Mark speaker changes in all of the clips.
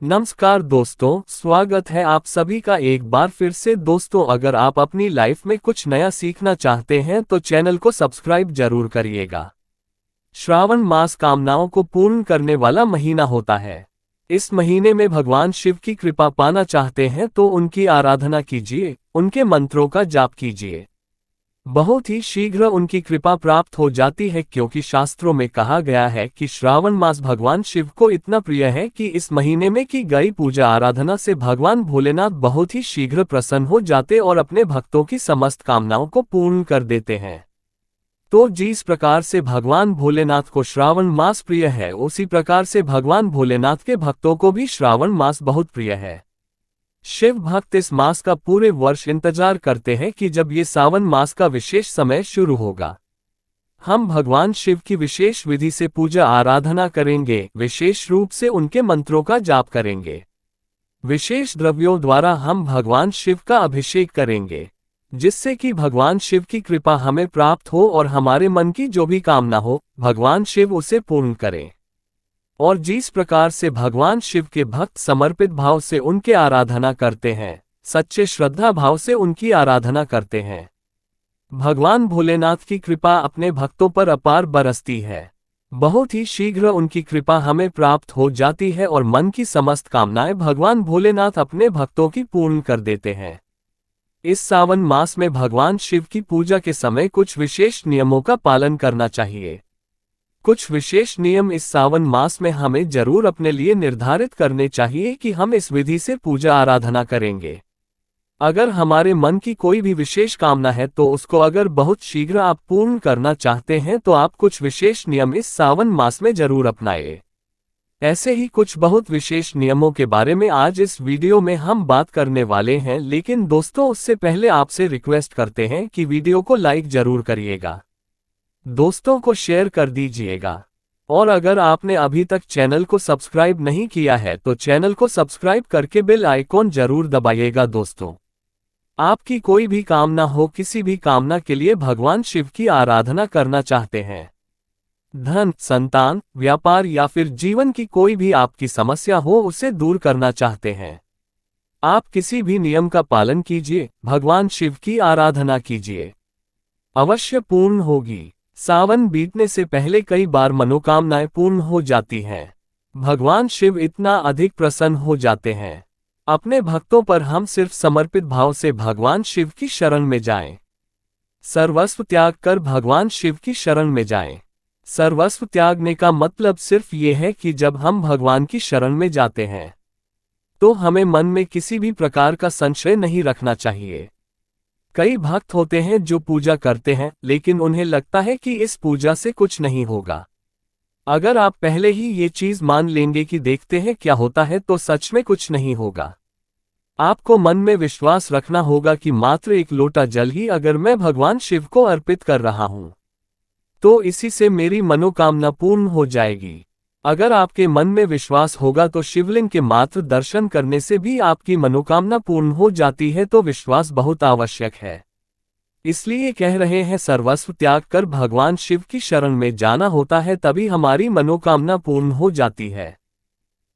Speaker 1: नमस्कार दोस्तों, स्वागत है आप सभी का एक बार फिर से। दोस्तों, अगर आप अपनी लाइफ में कुछ नया सीखना चाहते हैं तो चैनल को सब्सक्राइब जरूर करिएगा। श्रावण मास कामनाओं को पूर्ण करने वाला महीना होता है। इस महीने में भगवान शिव की कृपा पाना चाहते हैं तो उनकी आराधना कीजिए, उनके मंत्रों का जाप कीजिए। बहुत ही शीघ्र उनकी कृपा प्राप्त हो जाती है, क्योंकि शास्त्रों में कहा गया है कि श्रावण मास भगवान शिव को इतना प्रिय है कि इस महीने में की गई पूजा आराधना से भगवान भोलेनाथ बहुत ही शीघ्र प्रसन्न हो जाते और अपने भक्तों की समस्त कामनाओं को पूर्ण कर देते हैं। तो जिस प्रकार से भगवान भोलेनाथ को श्रावण मास प्रिय है, उसी प्रकार से भगवान भोलेनाथ के भक्तों को भी श्रावण मास बहुत प्रिय है। शिव भक्त इस मास का पूरे वर्ष इंतजार करते हैं कि जब ये सावन मास का विशेष समय शुरू होगा। हम भगवान शिव की विशेष विधि से पूजा आराधना करेंगे, विशेष रूप से उनके मंत्रों का जाप करेंगे। विशेष द्रव्यों द्वारा हम भगवान शिव का अभिषेक करेंगे, जिससे कि भगवान शिव की कृपा हमें प्राप्त हो और हमारे मन की जो भी कामना हो, भगवान शिव उसे पूर्ण करें। और जिस प्रकार से भगवान शिव के भक्त समर्पित भाव से उनके आराधना करते हैं, सच्चे श्रद्धा भाव से उनकी आराधना करते हैं, भगवान भोलेनाथ की कृपा अपने भक्तों पर अपार बरसती है। बहुत ही शीघ्र उनकी कृपा हमें प्राप्त हो जाती है और मन की समस्त कामनाएं भगवान भोलेनाथ अपने भक्तों की पूर्ण कर देते हैं। इस सावन मास में भगवान शिव की पूजा के समय कुछ विशेष नियमों का पालन करना चाहिए। कुछ विशेष नियम इस सावन मास में हमें जरूर अपने लिए निर्धारित करने चाहिए कि हम इस विधि से पूजा आराधना करेंगे। अगर हमारे मन की कोई भी विशेष कामना है तो उसको अगर बहुत शीघ्र आप पूर्ण करना चाहते हैं तो आप कुछ विशेष नियम इस सावन मास में जरूर अपनाएं। ऐसे ही कुछ बहुत विशेष नियमों के बारे में आज इस वीडियो में हम बात करने वाले हैं, लेकिन दोस्तों उससे पहले आपसे रिक्वेस्ट करते हैं कि वीडियो को लाइक जरूर करिएगा, दोस्तों को शेयर कर दीजिएगा, और अगर आपने अभी तक चैनल को सब्सक्राइब नहीं किया है तो चैनल को सब्सक्राइब करके बेल आइकॉन जरूर दबाइएगा। दोस्तों, आपकी कोई भी कामना हो, किसी भी कामना के लिए भगवान शिव की आराधना करना चाहते हैं, धन, संतान, व्यापार या फिर जीवन की कोई भी आपकी समस्या हो उसे दूर करना चाहते हैं, आप किसी भी नियम का पालन कीजिए, भगवान शिव की आराधना कीजिए, अवश्य पूर्ण होगी। सावन बीतने से पहले कई बार मनोकामनाएं पूर्ण हो जाती हैं। भगवान शिव इतना अधिक प्रसन्न हो जाते हैं अपने भक्तों पर। हम सिर्फ समर्पित भाव से भगवान शिव की शरण में जाएं। सर्वस्व त्याग कर भगवान शिव की शरण में जाएं। सर्वस्व त्यागने का मतलब सिर्फ ये है कि जब हम भगवान की शरण में जाते हैं तो हमें मन में किसी भी प्रकार का संशय नहीं रखना चाहिए। कई भक्त होते हैं जो पूजा करते हैं, लेकिन उन्हें लगता है कि इस पूजा से कुछ नहीं होगा। अगर आप पहले ही ये चीज मान लेंगे कि देखते हैं क्या होता है, तो सच में कुछ नहीं होगा। आपको मन में विश्वास रखना होगा कि मात्र एक लोटा जल ही अगर मैं भगवान शिव को अर्पित कर रहा हूं तो इसी से मेरी मनोकामना पूर्ण हो जाएगी। अगर आपके मन में विश्वास होगा तो शिवलिंग के मात्र दर्शन करने से भी आपकी मनोकामना पूर्ण हो जाती है। तो विश्वास बहुत आवश्यक है, इसलिए कह रहे हैं सर्वस्व त्याग कर भगवान शिव की शरण में जाना होता है, तभी हमारी मनोकामना पूर्ण हो जाती है।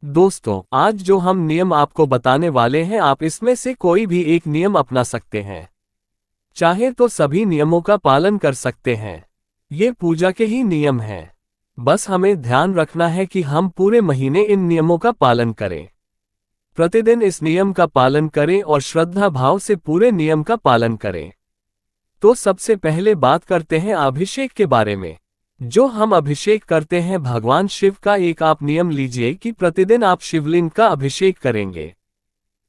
Speaker 1: दोस्तों, आज जो हम नियम आपको बताने वाले हैं, आप इसमें से कोई भी एक नियम अपना सकते हैं, चाहे तो सभी नियमों का पालन कर सकते हैं। ये पूजा के ही नियम हैं। बस हमें ध्यान रखना है कि हम पूरे महीने इन नियमों का पालन करें। प्रतिदिन इस नियम का पालन करें और श्रद्धा भाव से पूरे नियम का पालन करें। तो सबसे पहले बात करते हैं अभिषेक के बारे में। जो हम अभिषेक करते हैं भगवान शिव का, एक आप नियम लीजिए कि प्रतिदिन आप शिवलिंग का अभिषेक करेंगे।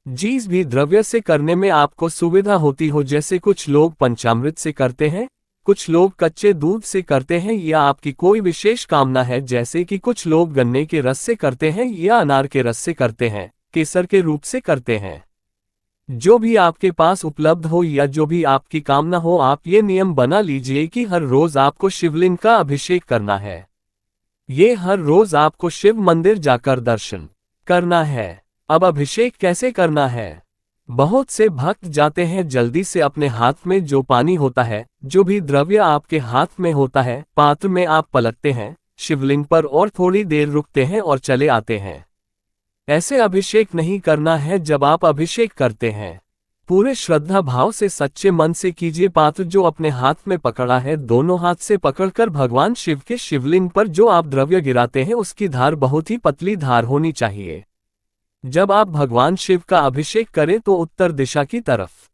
Speaker 1: जिस भी द्रव्य से करने में आपको सुविधा होती हो, जैसे कुछ लोग पंचामृत से करते हैं, कुछ लोग कच्चे दूध से करते हैं, या आपकी कोई विशेष कामना है जैसे कि कुछ लोग गन्ने के रस से करते हैं या अनार के रस से करते हैं, केसर के रूप से करते हैं। जो भी आपके पास उपलब्ध हो या जो भी आपकी कामना हो, आप ये नियम बना लीजिए कि हर रोज आपको शिवलिंग का अभिषेक करना है। ये हर रोज आपको शिव मंदिर जाकर दर्शन करना है। अब अभिषेक कैसे करना है? बहुत से भक्त जाते हैं जल्दी से अपने हाथ में जो पानी होता है, जो भी द्रव्य आपके हाथ में होता है, पात्र में आप पलटते हैं शिवलिंग पर और थोड़ी देर रुकते हैं और चले आते हैं। ऐसे अभिषेक नहीं करना है जब आप अभिषेक करते हैं। पूरे श्रद्धा भाव से सच्चे मन से कीजिए। पात्र जो अपने हाथ में पकड़ा है, दोनों हाथ से पकड़कर भगवान शिव के शिवलिंग पर जो आप द्रव्य गिराते हैं उसकी धार बहुत ही पतली धार होनी चाहिए। जब आप भगवान शिव का अभिषेक करें तो उत्तर दिशा की तरफ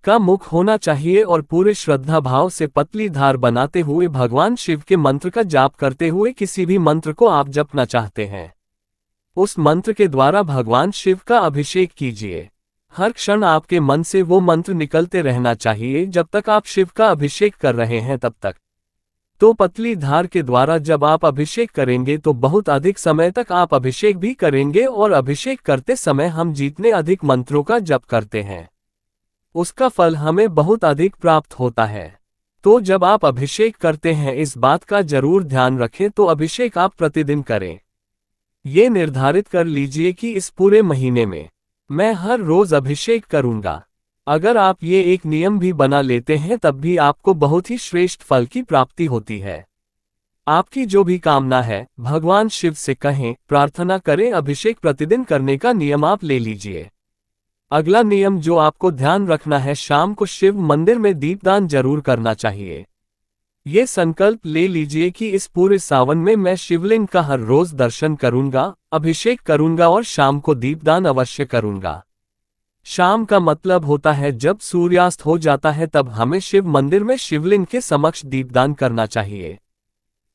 Speaker 1: का मुख होना चाहिए और पूरे श्रद्धा भाव से पतली धार बनाते हुए भगवान शिव के मंत्र का जाप करते हुए किसी भी मंत्र को आप जपना चाहते हैं उस मंत्र के द्वारा भगवान शिव का अभिषेक कीजिए। हर क्षण आपके मन से वो मंत्र निकलते रहना चाहिए जब तक आप शिव का अभिषेक कर रहे हैं तब तक। तो पतली धार के द्वारा जब आप अभिषेक करेंगे तो बहुत अधिक समय तक आप अभिषेक भी करेंगे और अभिषेक करते समय हम जितने अधिक मंत्रों का जप करते हैं उसका फल हमें बहुत अधिक प्राप्त होता है। तो जब आप अभिषेक करते हैं इस बात का जरूर ध्यान रखें तो अभिषेक आप प्रतिदिन करें। ये निर्धारित कर लीजिए कि इस पूरे महीने में मैं हर रोज अभिषेक करूंगा। अगर आप ये एक नियम भी बना लेते हैं तब भी आपको बहुत ही श्रेष्ठ फल की प्राप्ति होती है। आपकी जो भी कामना है भगवान शिव से कहें, प्रार्थना करें। अभिषेक प्रतिदिन करने का नियम आप ले लीजिए। अगला नियम जो आपको ध्यान रखना है, शाम को शिव मंदिर में दीपदान जरूर करना चाहिए। ये संकल्प ले लीजिए कि इस पूरे सावन में मैं शिवलिंग का हर रोज दर्शन करूंगा, अभिषेक करूंगा और शाम को दीपदान अवश्य करूंगा। शाम का मतलब होता है जब सूर्यास्त हो जाता है तब हमें शिव मंदिर में शिवलिंग के समक्ष दीपदान करना चाहिए।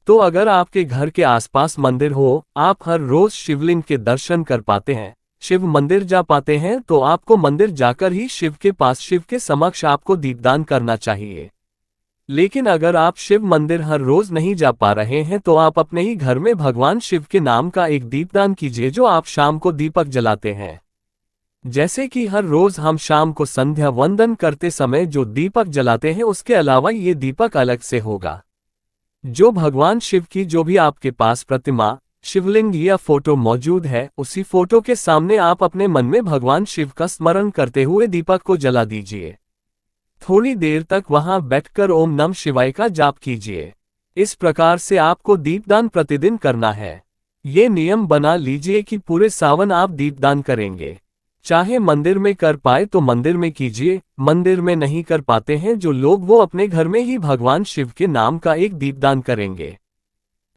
Speaker 1: तो अगर आपके घर के आसपास मंदिर हो, आप हर रोज शिवलिंग के दर्शन कर पाते हैं, शिव मंदिर जा पाते हैं, तो आपको मंदिर जाकर ही शिव के पास शिव के समक्ष आपको दीपदान करना चाहिए। लेकिन अगर आप शिव मंदिर हर रोज नहीं जा पा रहे हैं तो आप अपने ही घर में भगवान शिव के नाम का एक दीपदान कीजिए जो आप शाम को दीपक जलाते हैं। जैसे कि हर रोज हम शाम को संध्या वंदन करते समय जो दीपक जलाते हैं उसके अलावा ये दीपक अलग से होगा। जो भगवान शिव की जो भी आपके पास प्रतिमा, शिवलिंग या फोटो मौजूद है, उसी फोटो के सामने आप अपने मन में भगवान शिव का स्मरण करते हुए दीपक को जला दीजिए। थोड़ी देर तक वहां बैठकर ओम नमः शिवाय का जाप कीजिए। इस प्रकार से आपको दीपदान प्रतिदिन करना है। ये नियम बना लीजिए कि पूरे सावन आप दीपदान करेंगे। चाहे मंदिर में कर पाए तो मंदिर में कीजिए, मंदिर में नहीं कर पाते हैं जो लोग वो अपने घर में ही भगवान शिव के नाम का एक दीपदान करेंगे।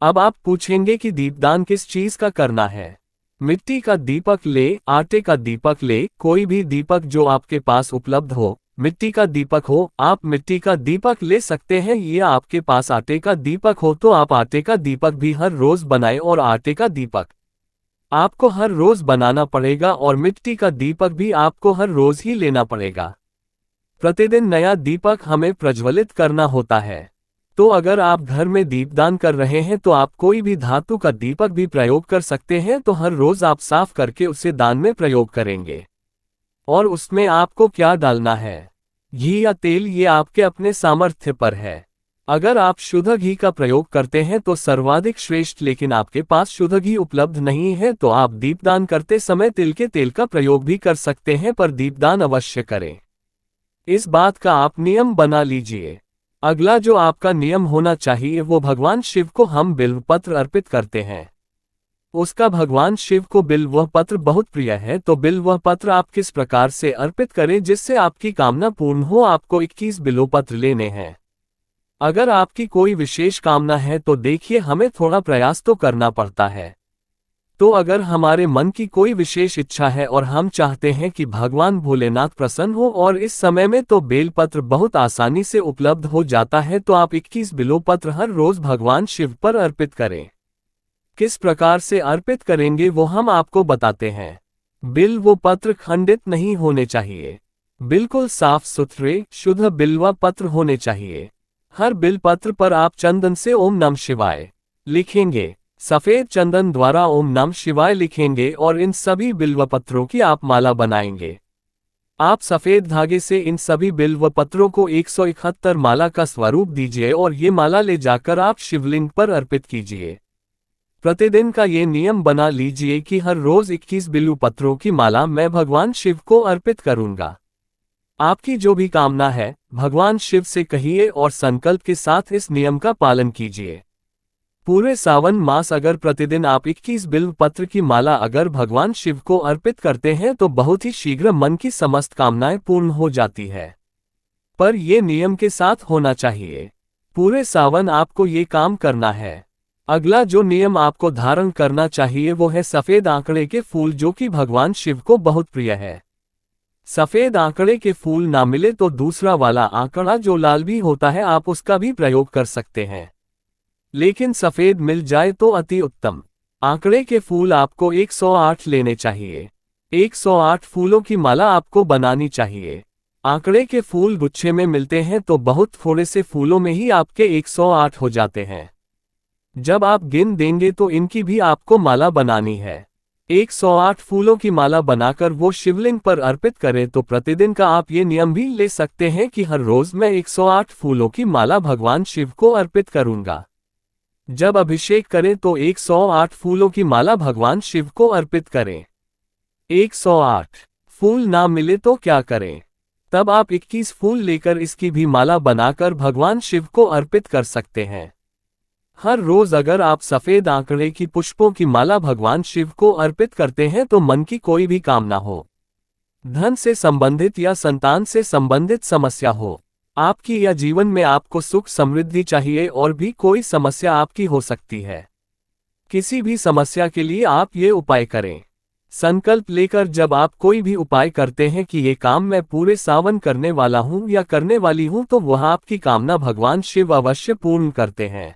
Speaker 1: अब आप पूछेंगे कि दीपदान किस चीज का करना है। मिट्टी का दीपक ले, आटे का दीपक ले, कोई भी दीपक जो आपके पास उपलब्ध हो। मिट्टी का दीपक हो, आप मिट्टी का दीपक ले सकते हैं, या आपके पास आटे का दीपक हो तो आप आटे का दीपक भी हर रोज बनाएं। और आटे का दीपक आपको हर रोज बनाना पड़ेगा और मिट्टी का दीपक भी आपको हर रोज ही लेना पड़ेगा। प्रतिदिन नया दीपक हमें प्रज्वलित करना होता है। तो अगर आप घर में दीपदान कर रहे हैं तो आप कोई भी धातु का दीपक भी प्रयोग कर सकते हैं। तो हर रोज आप साफ करके उसे दान में प्रयोग करेंगे। और उसमें आपको क्या डालना है, घी या तेल, ये आपके अपने सामर्थ्य पर है। अगर आप शुद्ध घी का प्रयोग करते हैं तो सर्वाधिक श्रेष्ठ, लेकिन आपके पास शुद्ध घी उपलब्ध नहीं है तो आप दीपदान करते समय तिल के तेल का प्रयोग भी कर सकते हैं, पर दीपदान अवश्य करें। इस बात का आप नियम बना लीजिए। अगला जो आपका नियम होना चाहिए वो भगवान शिव को हम बिल्वपत्र अर्पित करते हैं। उसका भगवान शिव को बिल्व पत्र बहुत प्रिय है। तो बिल्व पत्र आप किस प्रकार से अर्पित करें जिससे आपकी कामना पूर्ण हो। आपको 21 बिल्व पत्र लेने हैं। अगर आपकी कोई विशेष कामना है तो देखिए हमें थोड़ा प्रयास तो करना पड़ता है। तो अगर हमारे मन की कोई विशेष इच्छा है और हम चाहते हैं कि भगवान भोलेनाथ प्रसन्न हो और इस समय में तो बेलपत्र बहुत आसानी से उपलब्ध हो जाता है, तो आप 21 बिल्व पत्र हर रोज भगवान शिव पर अर्पित करें। किस प्रकार से अर्पित करेंगे वो हम आपको बताते हैं। बिल्व पत्र खंडित नहीं होने चाहिए, बिल्कुल साफ सुथरे शुद्ध बिल्व पत्र होने चाहिए। हर बिल पत्र पर आप चंदन से ओम नमः शिवाय लिखेंगे। सफेद चंदन द्वारा ओम नमः शिवाय लिखेंगे और इन सभी बिल्व पत्रों की आप माला बनाएंगे। आप सफेद धागे से इन सभी बिल्व पत्रों को 171 माला का स्वरूप दीजिए और ये माला ले जाकर आप शिवलिंग पर अर्पित कीजिए। प्रतिदिन का ये नियम बना लीजिए कि हर रोज 21 बिल्व पत्रों की माला मैं भगवान शिव को अर्पित करूंगा। आपकी जो भी कामना है भगवान शिव से कहिए और संकल्प के साथ इस नियम का पालन कीजिए। पूरे सावन मास अगर प्रतिदिन आप 21 बिल्व पत्र की माला अगर भगवान शिव को अर्पित करते हैं तो बहुत ही शीघ्र मन की समस्त कामनाएं पूर्ण हो जाती है। पर यह नियम के साथ होना चाहिए। पूरे सावन आपको ये काम करना है। अगला जो नियम आपको धारण करना चाहिए वो है सफेद आंकड़े के फूल, जो कि भगवान शिव को बहुत प्रिय है। सफेद आंकड़े के फूल ना मिले तो दूसरा वाला आंकड़ा जो लाल भी होता है आप उसका भी प्रयोग कर सकते हैं, लेकिन सफेद मिल जाए तो अति उत्तम। आंकड़े के फूल आपको 108 लेने चाहिए। 108 फूलों की माला आपको बनानी चाहिए। आंकड़े के फूल गुच्छे में मिलते हैं तो बहुत थोड़े से फूलों में ही आपके 108 हो जाते हैं। जब आप गिन देंगे तो इनकी भी आपको माला बनानी है। 108 फूलों की माला बनाकर वो शिवलिंग पर अर्पित करें तो प्रतिदिन का आप ये नियम भी ले सकते हैं कि हर रोज मैं 108 फूलों की माला भगवान शिव को अर्पित करूंगा। जब अभिषेक करें तो 108 फूलों की माला भगवान शिव को अर्पित करें। 108 फूल ना मिले तो क्या करें? तब आप 21 फूल लेकर इसकी भी माला बनाकर भगवान शिव को अर्पित कर सकते हैं। हर रोज अगर आप सफेद आंकड़े की पुष्पों की माला भगवान शिव को अर्पित करते हैं तो मन की कोई भी कामना हो, धन से संबंधित या संतान से संबंधित समस्या हो, आपकी या जीवन में आपको सुख समृद्धि चाहिए और भी कोई समस्या आपकी हो सकती है, किसी भी समस्या के लिए आप ये उपाय करें। संकल्प लेकर जब आप कोई भी उपाय करते हैं कि ये काम मैं पूरे सावन करने वाला हूं या करने वाली हूं तो वह आपकी कामना भगवान शिव अवश्य पूर्ण करते हैं।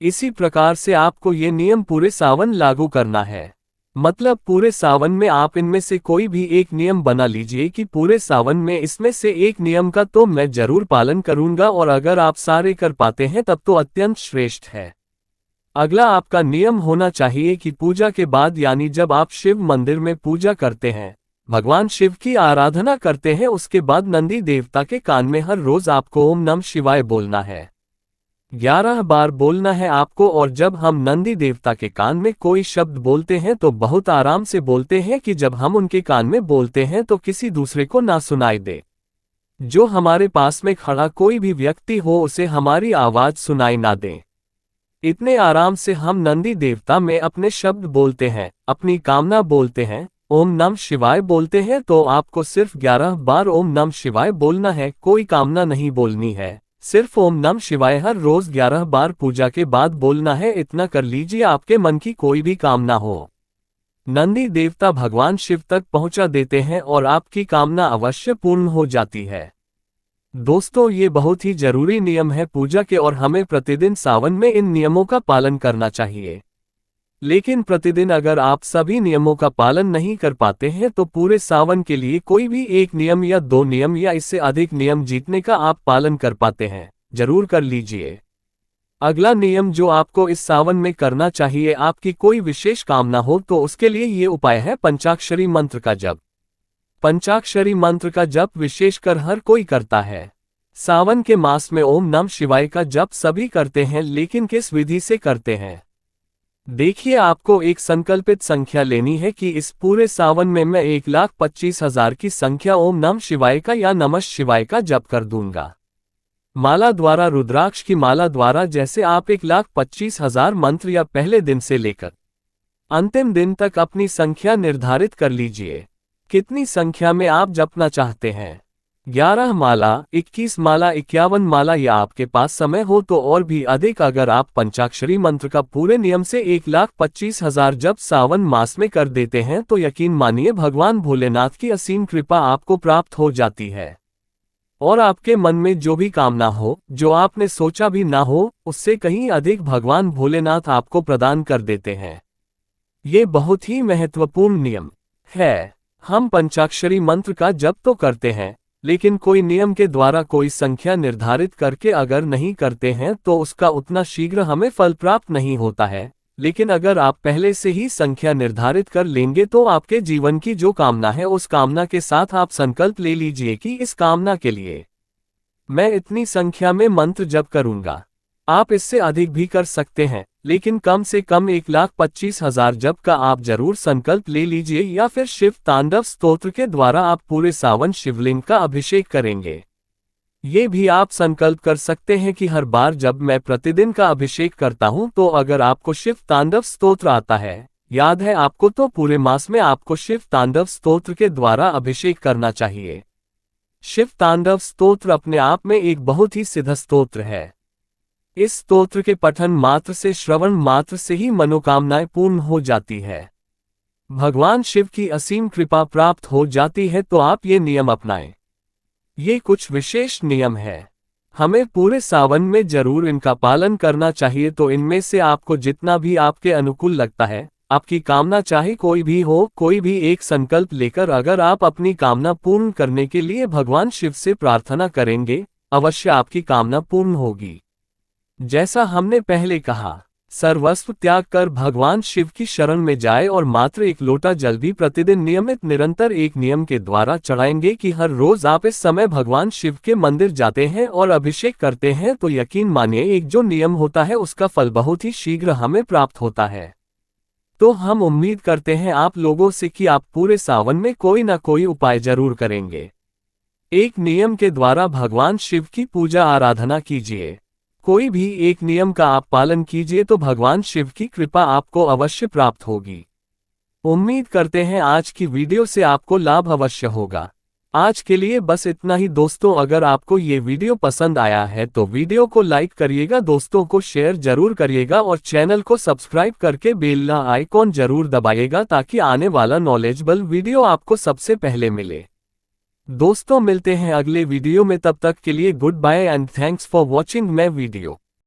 Speaker 1: इसी प्रकार से आपको ये नियम पूरे सावन लागू करना है। मतलब पूरे सावन में आप इनमें से कोई भी एक नियम बना लीजिए कि पूरे सावन में इसमें से एक नियम का तो मैं जरूर पालन करूंगा, और अगर आप सारे कर पाते हैं तब तो अत्यंत श्रेष्ठ है। अगला आपका नियम होना चाहिए कि पूजा के बाद यानी जब आप शिव मंदिर में पूजा करते हैं, भगवान शिव की आराधना करते हैं, उसके बाद नंदी देवता के कान में हर रोज आपको ओम नमः शिवाय बोलना है। 11 बार बोलना है आपको। और जब हम नंदी देवता के कान में कोई शब्द बोलते हैं तो बहुत आराम से बोलते हैं कि जब हम उनके कान में बोलते हैं तो किसी दूसरे को ना सुनाई दे। जो हमारे पास में खड़ा कोई भी व्यक्ति हो उसे हमारी आवाज सुनाई ना दे। इतने आराम से हम नंदी देवता में अपने शब्द बोलते हैं, अपनी कामना बोलते हैं, ओम नमः शिवाय बोलते हैं। तो आपको सिर्फ 11 बार ओम नमः शिवाय बोलना है, कोई कामना नहीं बोलनी है, सिर्फ ओम नमः शिवाय हर रोज 11 बार पूजा के बाद बोलना है। इतना कर लीजिए, आपके मन की कोई भी कामना हो, नंदी देवता भगवान शिव तक पहुंचा देते हैं और आपकी कामना अवश्य पूर्ण हो जाती है। दोस्तों, ये बहुत ही जरूरी नियम है पूजा के और हमें प्रतिदिन सावन में इन नियमों का पालन करना चाहिए। लेकिन प्रतिदिन अगर आप सभी नियमों का पालन नहीं कर पाते हैं तो पूरे सावन के लिए कोई भी एक नियम या 2 नियम या इससे अधिक नियम जीतने का आप पालन कर पाते हैं, जरूर कर लीजिए। अगला नियम जो आपको इस सावन में करना चाहिए, आपकी कोई विशेष कामना हो तो उसके लिए ये उपाय है पंचाक्षरी मंत्र का जप। पंचाक्षरी मंत्र का जप विशेषकर हर कोई करता है। सावन के मास में ओम नमः शिवाय का जप सभी करते हैं, लेकिन किस विधि से करते हैं? देखिए, आपको एक संकल्पित संख्या लेनी है कि इस पूरे सावन में मैं 1,25,000 की संख्या ओम नमः शिवाय का या नमः शिवाय का जप कर दूंगा। माला द्वारा, रुद्राक्ष की माला द्वारा, जैसे आप 1,25,000 मंत्र या पहले दिन से लेकर अंतिम दिन तक अपनी संख्या निर्धारित कर लीजिए। कितनी संख्या में आप जपना चाहते हैं? 11 माला, 21 माला, 51 माला, या आपके पास समय हो तो और भी अधिक। अगर आप पंचाक्षरी मंत्र का पूरे नियम से 1,25,000 जप सावन मास में कर देते हैं तो यकीन मानिए भगवान भोलेनाथ की असीम कृपा आपको प्राप्त हो जाती है और आपके मन में जो भी कामना हो, जो आपने सोचा भी ना हो, उससे कहीं अधिक भगवान भोलेनाथ आपको प्रदान कर देते हैं। ये बहुत ही महत्वपूर्ण नियम है। हम पंचाक्षरी मंत्र का जप तो करते हैं, लेकिन कोई नियम के द्वारा कोई संख्या निर्धारित करके अगर नहीं करते हैं तो उसका उतना शीघ्र हमें फल प्राप्त नहीं होता है। लेकिन अगर आप पहले से ही संख्या निर्धारित कर लेंगे तो आपके जीवन की जो कामना है उस कामना के साथ आप संकल्प ले लीजिए कि इस कामना के लिए मैं इतनी संख्या में मंत्र जप करूंगा। आप इससे अधिक भी कर सकते हैं, लेकिन कम से कम 1,25,000 जप का आप जरूर संकल्प ले लीजिए, या फिर शिव तांडव स्तोत्र के द्वारा आप पूरे सावन शिवलिंग का अभिषेक करेंगे। ये भी आप संकल्प कर सकते हैं कि हर बार जब मैं प्रतिदिन का अभिषेक करता हूं तो अगर आपको शिव तांडव स्तोत्र आता है, याद है आपको, तो पूरे मास में आपको शिव तांडव स्तोत्र के द्वारा अभिषेक करना चाहिए। शिव तांडव स्तोत्र अपने आप में एक बहुत ही सिद्ध स्तोत्र है। इस स्तोत्र के पठन मात्र से, श्रवण मात्र से ही मनोकामनाएं पूर्ण हो जाती है, भगवान शिव की असीम कृपा प्राप्त हो जाती है। तो आप ये नियम अपनाएं। ये कुछ विशेष नियम है, हमें पूरे सावन में जरूर इनका पालन करना चाहिए। तो इनमें से आपको जितना भी आपके अनुकूल लगता है, आपकी कामना चाहे कोई भी हो, कोई भी एक संकल्प लेकर अगर आप अपनी कामना पूर्ण करने के लिए भगवान शिव से प्रार्थना करेंगे, अवश्य आपकी कामना पूर्ण होगी। जैसा हमने पहले कहा, सर्वस्व त्याग कर भगवान शिव की शरण में जाए और मात्र एक लोटा जल भी प्रतिदिन नियमित निरंतर एक नियम के द्वारा चढ़ाएंगे कि हर रोज आप इस समय भगवान शिव के मंदिर जाते हैं और अभिषेक करते हैं, तो यकीन मानिए एक जो नियम होता है उसका फल बहुत ही शीघ्र हमें प्राप्त होता है। तो हम उम्मीद करते हैं आप लोगों से कि आप पूरे सावन में कोई ना कोई उपाय जरूर करेंगे। एक नियम के द्वारा भगवान शिव की पूजा आराधना कीजिए। कोई भी एक नियम का आप पालन कीजिए तो भगवान शिव की कृपा आपको अवश्य प्राप्त होगी। उम्मीद करते हैं आज की वीडियो से आपको लाभ अवश्य होगा। आज के लिए बस इतना ही दोस्तों। अगर आपको ये वीडियो पसंद आया है तो वीडियो को लाइक करिएगा, दोस्तों को शेयर जरूर करिएगा और चैनल को सब्सक्राइब करके बेल आइकॉन जरूर दबाइएगा ताकि आने वाला नॉलेजेबल वीडियो आपको सबसे पहले मिले। दोस्तों मिलते हैं अगले वीडियो में, तब तक के लिए goodbye and thanks for watching my video.